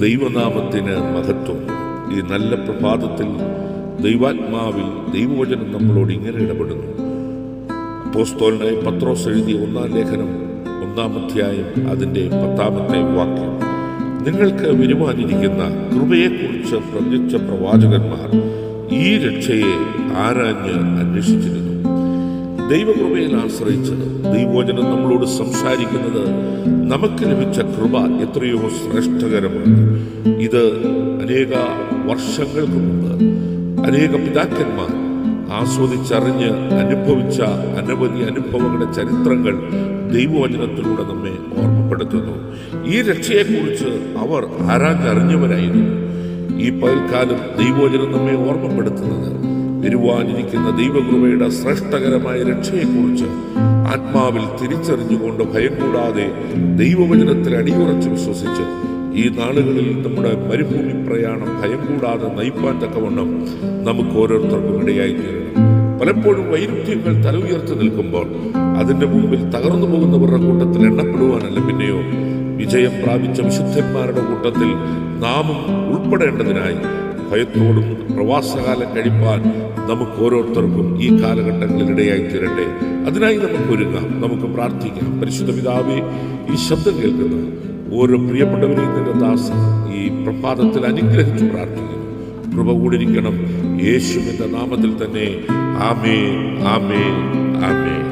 ദൈവനാമത്തിന് മഹത്വം. ഈ നല്ല പ്രഭാതത്തിൽ ദൈവാത്മാവിൽ ദൈവവചനം നമ്മളോട് ഇങ്ങനെ ഇടപെടുന്നു. അപ്പോസ്തലനായ പത്രോസ് എഴുതിയ 1-ാം ലേഖനം 1-ാം അധ്യായം അതിൻ്റെ 10-ാമത്തെ വാക്യം. നിങ്ങൾക്ക് വരുവാനിരിക്കുന്ന കൃപയെക്കുറിച്ച് പ്രവചിച്ച പ്രവാചകന്മാർ ഈ രക്ഷയെ ആരാഞ്ഞ് അന്വേഷിച്ചിരുന്നു. ദൈവകൃപയിൽ ആശ്രയിച്ച് ദൈവവചനം നമ്മളോട് സംസാരിക്കുന്നത് നമുക്ക് ലഭിച്ച കൃപ എത്രയോ ശ്രേഷ്ഠകരമാണ്. ഇത് അനേക വർഷങ്ങൾക്ക് മുമ്പ് അനേക പിതാക്കന്മാർ ആസ്വദിച്ചറിഞ്ഞ് അനുഭവിച്ച അനവധി അനുഭവങ്ങളുടെ ചരിത്രങ്ങൾ ദൈവവചനത്തിലൂടെ നമ്മെ ഓർമ്മപ്പെടുത്തുന്നു. ഈ രക്ഷയെക്കുറിച്ച് അവർ ആരാഞ്ഞറിഞ്ഞവരായിരുന്നു. ഈ പകൽക്കാലം ദൈവവചനം നമ്മെ ഓർമ്മപ്പെടുത്തുന്നത് വരുവാനിരിക്കുന്ന ദൈവകൃപയുടെ ശ്രേഷ്ഠകരമായ രക്ഷയെക്കുറിച്ച് ആത്മാവിൽ തിരിച്ചറിഞ്ഞുകൊണ്ട് ഭയം കൂടാതെ ദൈവവചനത്തിൽ അടിയുറച്ച് വിശ്വസിച്ച് ഈ നാളുകളിൽ നമ്മുടെ മരുഭൂമി പ്രയാണം ഭയം കൂടാതെ നയിപ്പാൻ തക്കവണ്ണം നമുക്ക് ഓരോരുത്തർക്കും ഇടയായി തീരണം. പലപ്പോഴും വൈരുദ്ധ്യങ്ങൾ തല ഉയർത്തി നിൽക്കുമ്പോൾ അതിൻ്റെ മുമ്പിൽ തകർന്നു പോകുന്നവരുടെ കൂട്ടത്തിൽ എണ്ണപ്പെടുവാനല്ല, പിന്നെയോ വിജയം പ്രാപിച്ച വിശുദ്ധന്മാരുടെ കൂട്ടത്തിൽ നാമും ഉൾപ്പെടേണ്ടതിനായി ഭയത്തോടും പ്രവാസകാലം കഴിപ്പാൻ നമുക്ക് ഓരോരുത്തർക്കും ഈ കാലഘട്ടങ്ങളിൽ ഇടയായി തീരട്ടെ. അതിനായി നമുക്ക് ഒരുങ്ങാം, നമുക്ക് പ്രാർത്ഥിക്കാം. പരിശുദ്ധ പിതാവേ, ഈ ശബ്ദം കേൾക്കുന്ന ഓരോ പ്രിയപ്പെട്ടവരെയും നിന്റെ ദാസൻ ഈ പ്രഭാതത്തിൽ അനുഗ്രഹിച്ചു പ്രാർത്ഥിക്കുന്നു. കൃപ കൂടിയിരിക്കണം യേശുവിന്റെ നാമത്തിൽ തന്നെ. ആമേൻ, ആമേൻ, ആമേൻ.